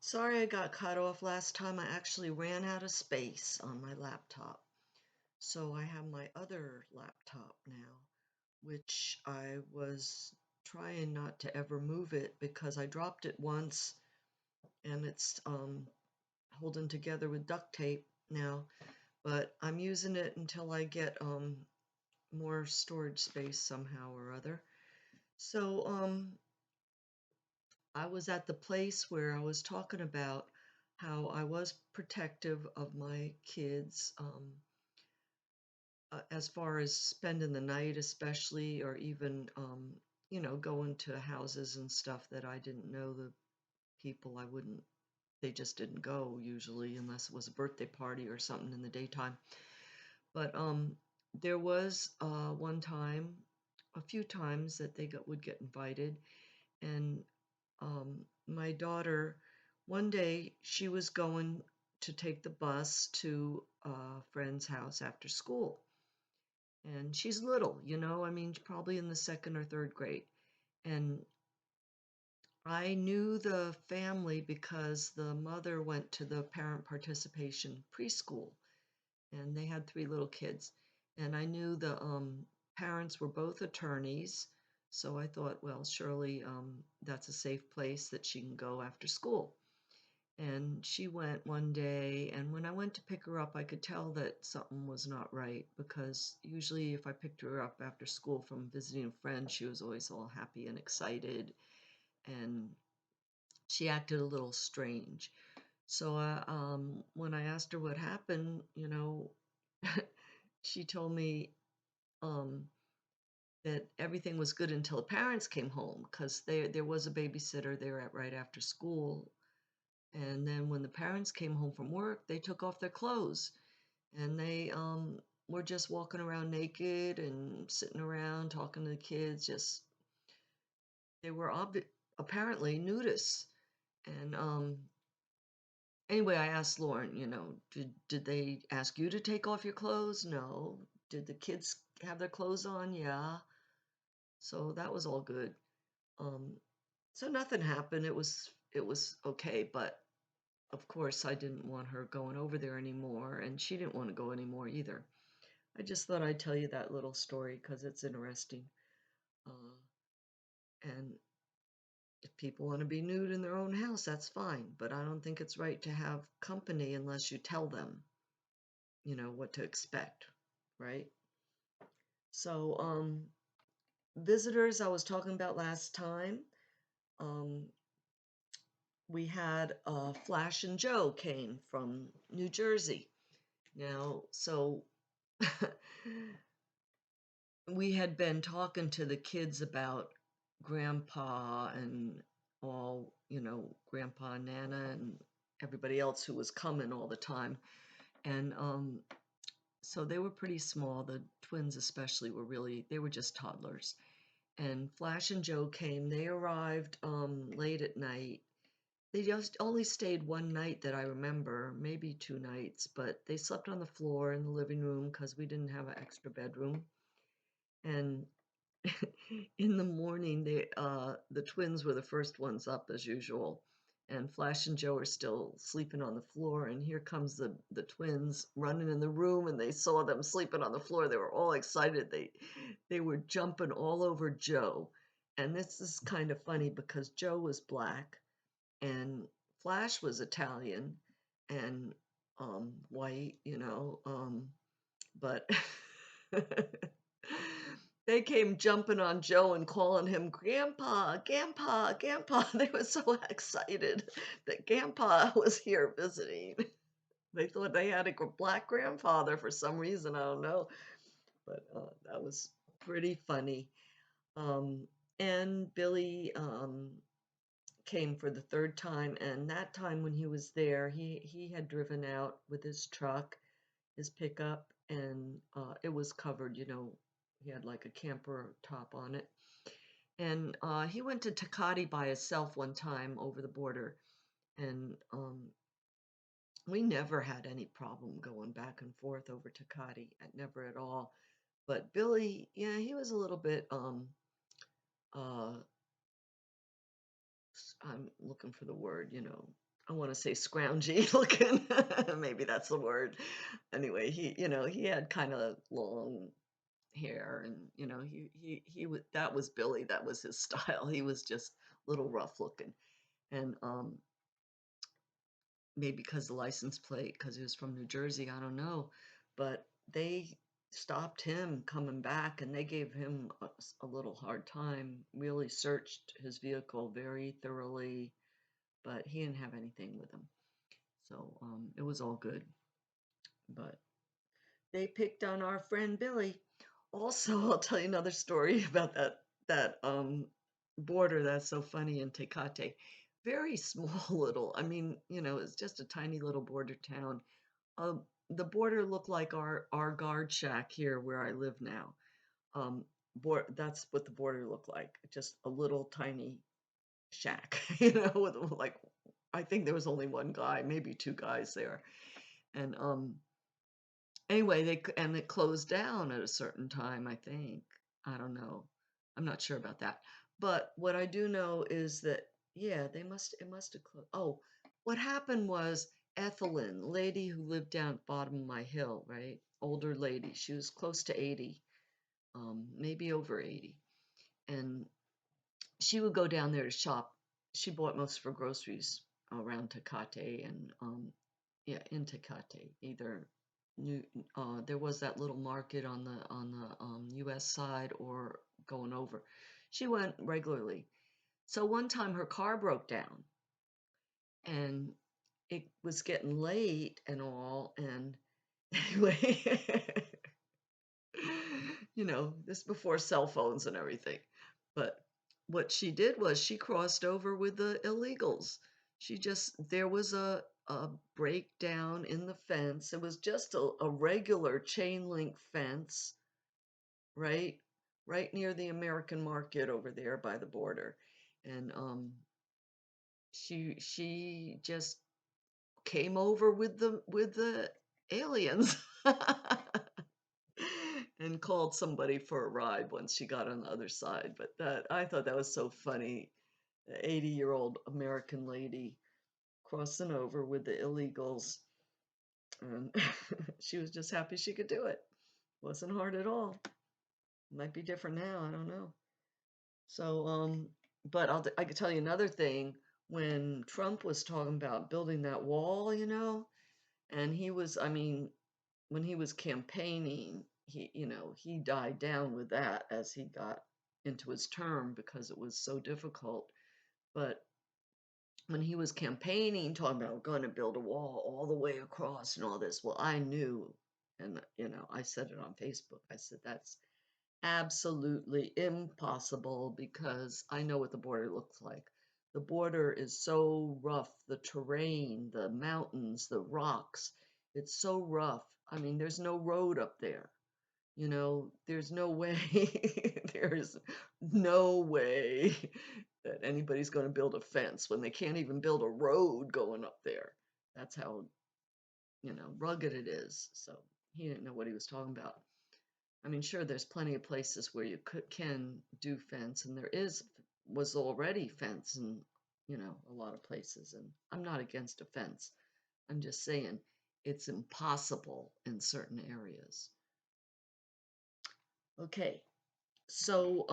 Sorry I got cut off last time. I actually ran out of space on my laptop. So I have my other laptop now, which I was trying not to ever move it because I dropped it once and it's holding together with duct tape now. But I'm using it until I get more storage space somehow or other. So I was at the place where I was talking about how I was protective of my kids, as far as spending the night, especially, or even, going to houses and stuff that I didn't know the people. I wouldn't, they just didn't go usually unless it was a birthday party or something in the daytime. But there was one time, a few times that would get invited, and my daughter, one day she was going to take the bus to a friend's house after school. And she's little, I mean, probably in the second or third grade. And I knew the family because the mother went to the parent participation preschool and they had three little kids. And I knew the parents were both attorneys. So I thought, well, surely that's a safe place that she can go after school. And she went one day, and when I went to pick her up, I could tell that something was not right because usually, if I picked her up after school from visiting a friend, she was always all happy and excited, and she acted a little strange. So, when I asked her what happened, she told me um, that everything was good until the parents came home because there was a babysitter there at right after school. And then when the parents came home from work, they took off their clothes and they were just walking around naked and sitting around talking to the kids. Just they were apparently nudists. And anyway, I asked Lauren, did they ask you to take off your clothes? No. Did the kids have their clothes on? Yeah. So that was all good. Um, so nothing happened. It was okay, but of course, I didn't want her going over there anymore, and she didn't want to go anymore either. I just thought I'd tell you that little story because it's interesting. Uh, and if people want to be nude in their own house, that's fine. But I don't think it's right to have company unless you tell them, what to expect, right? So, visitors I was talking about last time, um, we had Flash and Joe came from New Jersey. Now, so we had been talking to the kids about grandpa and all, grandpa and Nana and everybody else who was coming all the time. And so they were pretty small. The twins especially they were just toddlers. And Flash and Joe came. They arrived late at night. They just only stayed one night that I remember, maybe two nights, but they slept on the floor in the living room because we didn't have an extra bedroom. And in the morning, the twins were the first ones up as usual, and Flash and Joe are still sleeping on the floor. And here comes the twins running in the room, and they saw them sleeping on the floor. They were all excited. They were jumping all over Joe, and this is kind of funny because Joe was black, and Flash was Italian, and white, but they came jumping on Joe and calling him Grandpa, Grandpa, Grandpa. They were so excited that Grandpa was here visiting. They thought they had a black grandfather for some reason. I don't know, but that was pretty funny. Um, and Billy came for the third time, and that time when he was there, he had driven out with his truck, his pickup, and it was covered. He had like a camper top on it. And he went to Takati by himself one time over the border, and we never had any problem going back and forth over Takati, never at all. But Billy, yeah, he was a little bit uh, I'm looking for the word, I want to say scroungy looking. Maybe that's the word. Anyway, he had kind of long hair, and he was that was Billy. That was his style. He was just a little rough looking, and maybe because the license plate, because he was from New Jersey, I don't know, but they stopped him coming back, and they gave him a little hard time. Really searched his vehicle very thoroughly, but he didn't have anything with him. So it was all good. But they picked on our friend Billy. Also, I'll tell you another story about that border that's so funny in Tecate. Very small little. I mean, it's just a tiny little border town. Um, the border looked like our guard shack here where I live now. Um, that's what the border looked like. Just a little tiny shack, with like I think there was only one guy, maybe two guys there. And anyway, and it closed down at a certain time, I think. I don't know. I'm not sure about that. But what I do know is that yeah, it must have closed. Oh, what happened was Ethelyn, lady who lived down at the bottom of my hill, right? Older lady. She was close to 80, maybe over 80. And she would go down there to shop. She bought most of her groceries around Tecate and yeah, in Tecate. Either new there was that little market on the U.S. side or going over. She went regularly. So one time her car broke down and it was getting late and all. And anyway, this before cell phones and everything. But what she did was she crossed over with the illegals. There was a breakdown in the fence. It was just a regular chain link fence, right? Right near the American market over there by the border. And she just came over with the aliens. And called somebody for a ride once she got on the other side. But that I thought that was so funny. The 80-year-old American lady crossing over with the illegals, and she was just happy she could do it. Wasn't hard at all. Might be different now. I don't know. So, but I could tell you another thing. When Trump was talking about building that wall, and I mean, when he was campaigning, he died down with that as he got into his term because it was so difficult. But when he was campaigning, talking about going to build a wall all the way across and all this, well, I knew, and I said it on Facebook. I said that's absolutely impossible because I know what the border looks like. The border is so rough, the terrain, the mountains, the rocks, it's so rough. I mean, there's no road up there. There's no way, there's no way that anybody's going to build a fence when they can't even build a road going up there. That's how, rugged it is. So he didn't know what he was talking about. I mean, sure, there's plenty of places where you can do fence, and was already fence in, a lot of places. And I'm not against a fence. I'm just saying it's impossible in certain areas. Okay, so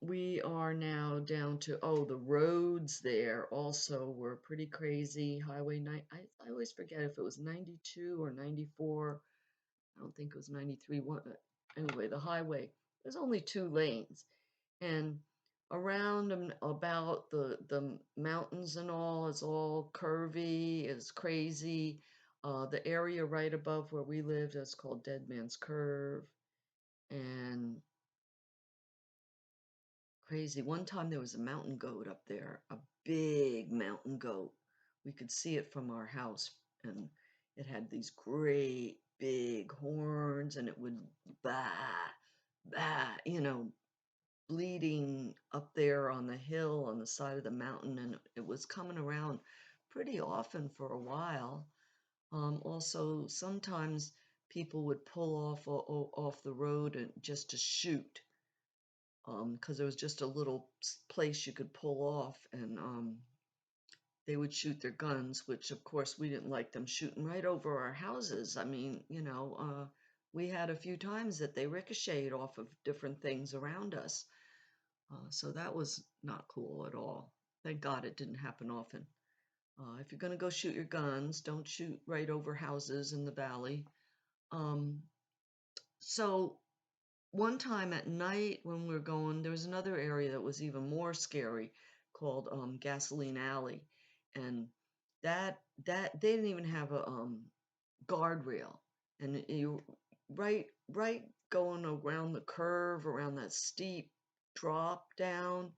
we are now down to the roads there also were pretty crazy. Highway 9, I always forget if it was 92 or 94. I don't think it was 93. Anyway, the highway, there's only two lanes. And around and about the mountains and all is all curvy, is crazy. The area right above where we lived is called Dead Man's Curve. And crazy. One time there was a mountain goat up there, a big mountain goat. We could see it from our house, and it had these great big horns, and it would bah, bah, bleeding up there on the hill on the side of the mountain, and it was coming around pretty often for a while. Also, sometimes people would pull off the road and just to shoot because there was just a little place you could pull off, and they would shoot their guns, which of course we didn't like them shooting right over our houses. I mean, we had a few times that they ricocheted off of different things around us. So that was not cool at all. Thank God it didn't happen often. If you're going to go shoot your guns, don't shoot right over houses in the valley. Um, so one time at night when we were going, there was another area that was even more scary called Gasoline Alley, and that they didn't even have a guardrail, and you right going around the curve around that steep drop down,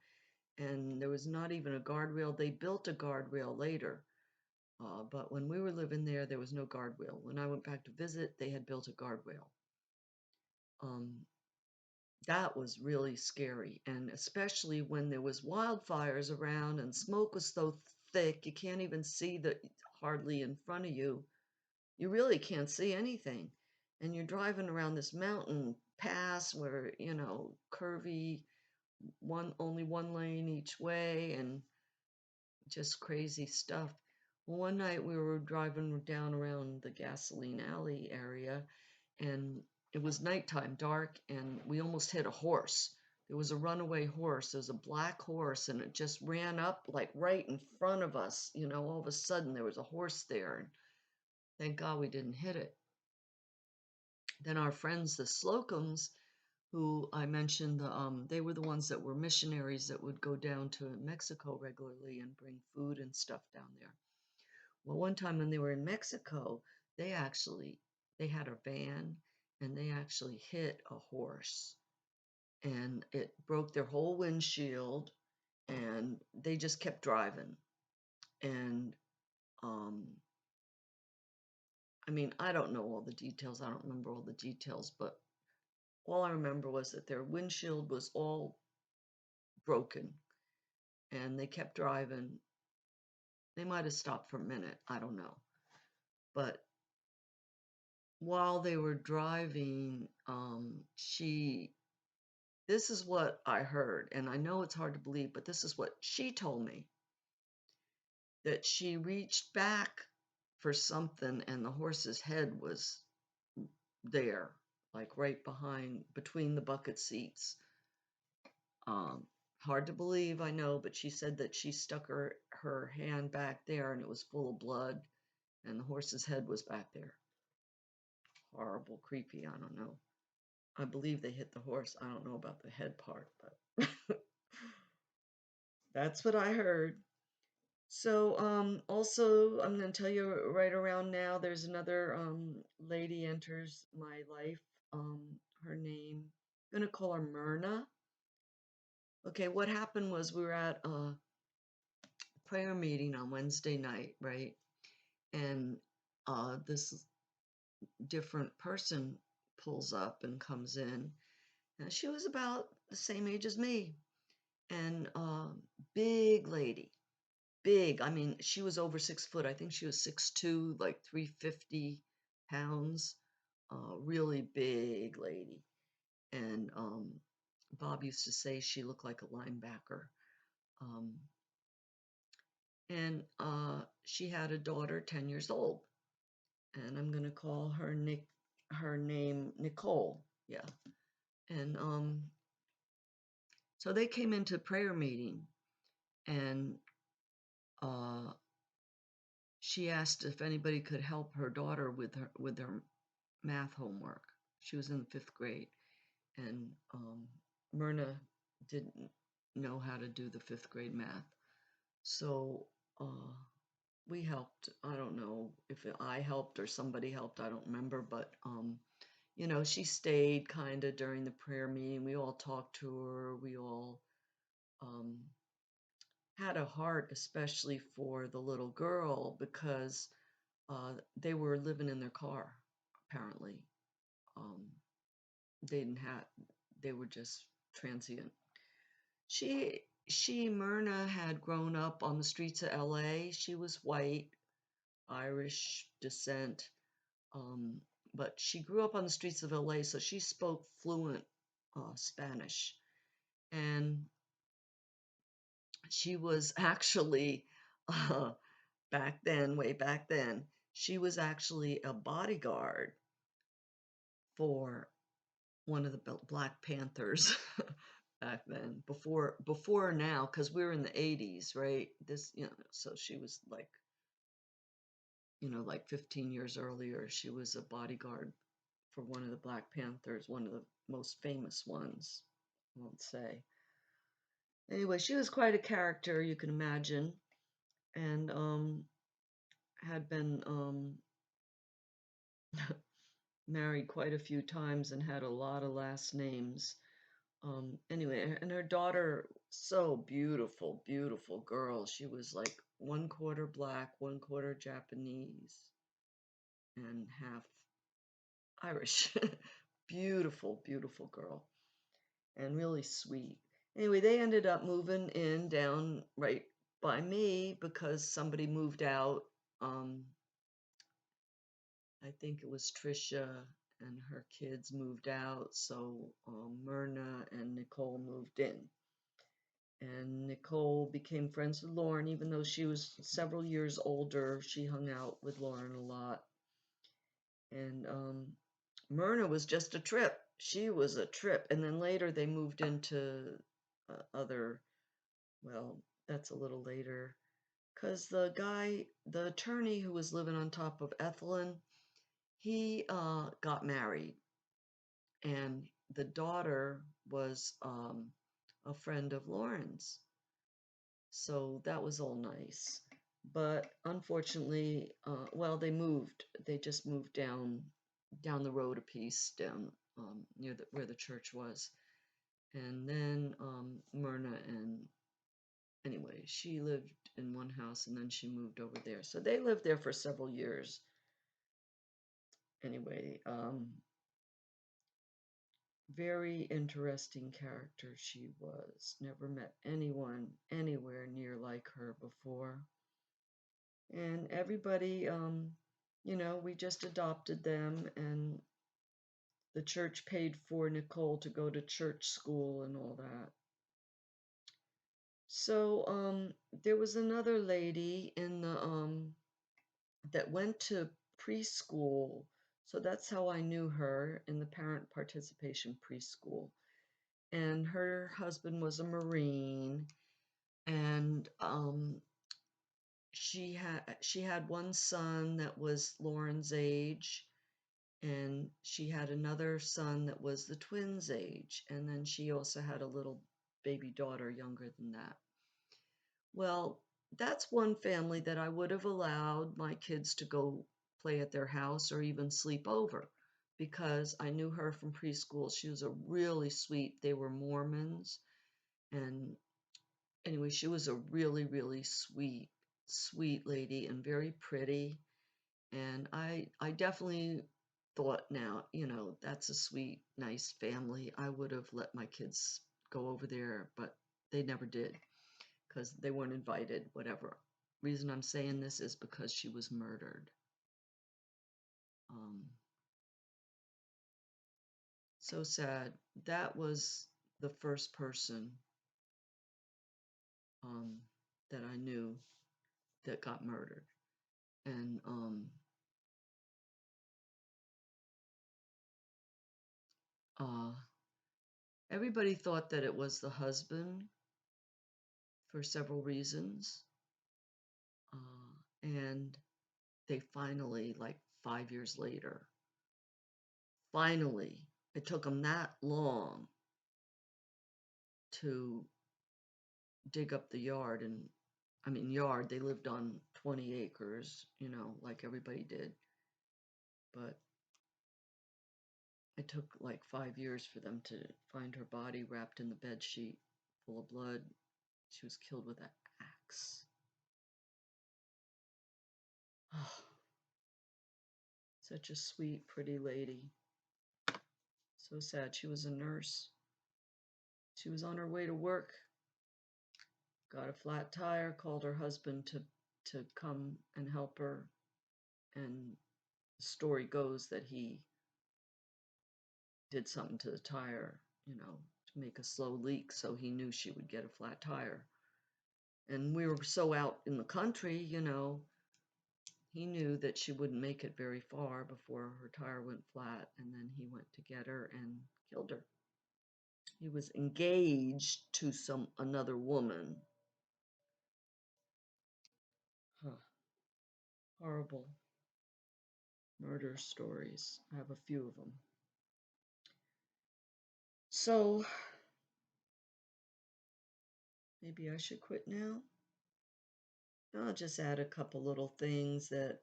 and there was not even a guardrail. They built a guardrail later, but when we were living there, there was no guardrail. When I went back to visit, they had built a guardrail. Um, that was really scary, and especially when there was wildfires around and smoke was so thick you can't even see the hardly in front of you. You really can't see anything, and you're driving around this mountain pass where curvy, only one lane each way, and just crazy stuff. Well, one night we were driving down around the Gasoline Alley area, and it was nighttime, dark, and we almost hit a horse. There was a runaway horse. There was a black horse, and it just ran up like right in front of us. All of a sudden there was a horse there, and thank God we didn't hit it. Then our friends, the Slocums, who I mentioned, they were the ones that were missionaries that would go down to Mexico regularly and bring food and stuff down there. Well, one time when they were in Mexico, they had a van and they actually hit a horse, and it broke their whole windshield, and they just kept driving. And um I mean, I don't know all the details. I don't remember all the details, but all I remember was that their windshield was all broken and they kept driving. They might have stopped for a minute, I don't know. But while they were driving, this is what I heard, and I know it's hard to believe, but this is what she told me, that she reached back for something and the horse's head was there, like right behind, between the bucket seats. Um, Hard to believe, I know, but she said that she stuck her hand back there and it was full of blood and the horse's head was back there. Horrible, creepy, I don't know. I believe they hit the horse. I don't know about the head part, but that's what I heard. So, also, I'm going to tell you right around now, there's another lady enters my life. Her name, I'm going to call her Myrna. Okay, what happened was we were at a prayer meeting on Wednesday night, right? And this different person pulls up and comes in. And she was about the same age as me, and big lady, big. I mean, she was over 6 foot. I think she was 6'2", like 350 pounds. Really big lady. And Bob used to say she looked like a linebacker. Um, and she had a daughter, 10 years old. And I'm gonna call her name Nicole. Yeah. And so they came into prayer meeting, and uh, she asked if anybody could help her daughter with her math homework. She was in the 5th grade, and Myrna didn't know how to do the 5th grade math. So we helped. I don't know if I helped or somebody helped. I don't remember, but she stayed kind of during the prayer meeting. We all talked to her. We all um, had a heart, especially for the little girl, because they were living in their car, apparently. Um, they didn't have, they were just transient. Myrna had grown up on the streets of LA. She was white, Irish descent, but she grew up on the streets of LA, so she spoke fluent Spanish. And she was actually back then, way back then, she was actually a bodyguard for one of the Black Panthers back then, before now, because we're in the 80s, right? So she was like, like 15 years earlier, she was a bodyguard for one of the Black Panthers, one of the most famous ones, I won't say. Anyway, she was quite a character, you can imagine, and had been married quite a few times and had a lot of last names. Anyway, and her daughter, so beautiful, beautiful girl. She was like one quarter black, one quarter Japanese, and half Irish. Beautiful, beautiful girl, and really sweet. Anyway, they ended up moving in down right by me because somebody moved out. Um, I think it was Trisha and her kids moved out, so Myrna and Nicole moved in. And Nicole became friends with Lauren, even though she was several years older. She hung out with Lauren a lot. And Myrna was just a trip. She was a trip. And then later they moved into other, well, that's a little later. Because the attorney who was living on top of Ethelyn, he got married. And the daughter was a friend of Lauren's. So that was all nice. But unfortunately, well, they moved. They just moved down the road a piece, down near where the church was. And then Myrna and anyway, she lived in one house and then she moved over there. So they lived there for several years. Anyway, very interesting character she was. Never met anyone anywhere near like her before. And everybody, we just adopted them, and the church paid for Nicole to go to church school and all that. So, there was another lady in the that went to preschool. So that's how I knew her, in the parent participation preschool. And her husband was a Marine, and she had one son that was Lauren's age, and she had another son that was the twins' age, and then she also had a little baby daughter younger than that. Well, that's one family that I would have allowed my kids to go play at their house or even sleep over, because I knew her from preschool. She was a really sweet, they were Mormons, and anyway, she was a really, really sweet, sweet lady and very pretty. And I definitely thought, now, that's a sweet, nice family. I would have let my kids go over there, but they never did because they weren't invited, whatever. Reason I'm saying this is because she was murdered. Um, so sad. That was the first person um, that I knew that got murdered. And uh, everybody thought that it was the husband for several reasons. And they finally, like 5 years later, finally, it took them that long to dig up the yard. And I mean, yard, they lived on 20 acres, like everybody did. But it took like 5 years for them to find her body wrapped in the bed sheet full of blood. She was killed with an axe. Oh, such a sweet, pretty lady. So sad. She was a nurse. She was on her way to work, got a flat tire, called her husband to come and help her, and the story goes that he did something to the tire, to make a slow leak, so he knew she would get a flat tire. And we were so out in the country, he knew that she wouldn't make it very far before her tire went flat, and then he went to get her and killed her. He was engaged to some another woman. Huh. Horrible murder stories. I have a few of them. So maybe I should quit now. I'll just add a couple little things that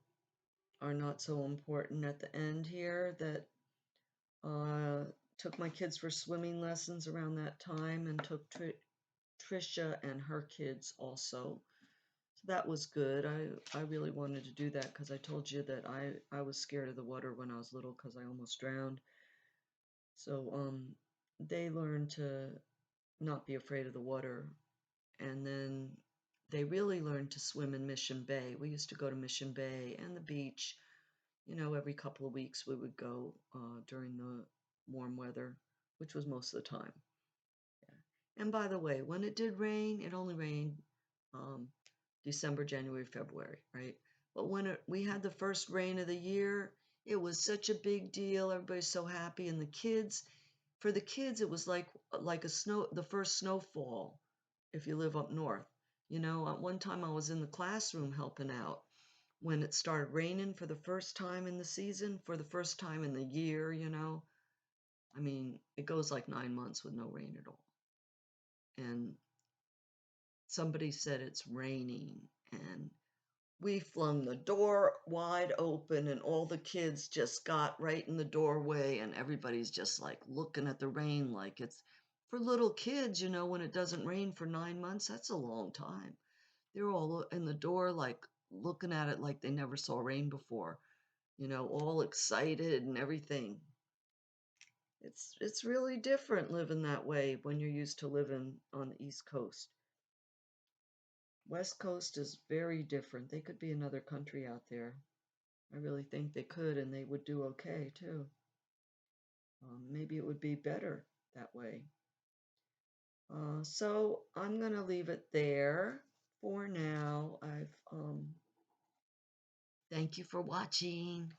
are not so important at the end here that took my kids for swimming lessons around that time and took Trisha and her kids also. So that was good. I really wanted to do that because I told you that I was scared of the water when I was little because I almost drowned. So they learned to not be afraid of the water, and then they really learned to swim in Mission Bay. We used to go to Mission Bay and the beach. Every couple of weeks we would go during the warm weather, which was most of the time. Yeah. And by the way, when it did rain, it only rained um, December, January, February, right? But when we had the first rain of the year, it was such a big deal. Everybody's so happy, and for the kids, it was like the first snowfall. If you live up north, at one time I was in the classroom helping out when it started raining for the first time in the season, for the first time in the year. I mean, it goes like 9 months with no rain at all. And somebody said it's raining, and we flung the door wide open, and all the kids just got right in the doorway, and everybody's just like looking at the rain like it's for little kids, when it doesn't rain for 9 months, that's a long time. They're all in the door, like looking at it like they never saw rain before, all excited and everything. It's really different living that way when you're used to living on the East Coast. West Coast is very different. They could be another country out there. I really think they could, and they would do okay too. Maybe it would be better that way. So I'm gonna leave it there for now. Thank you for watching.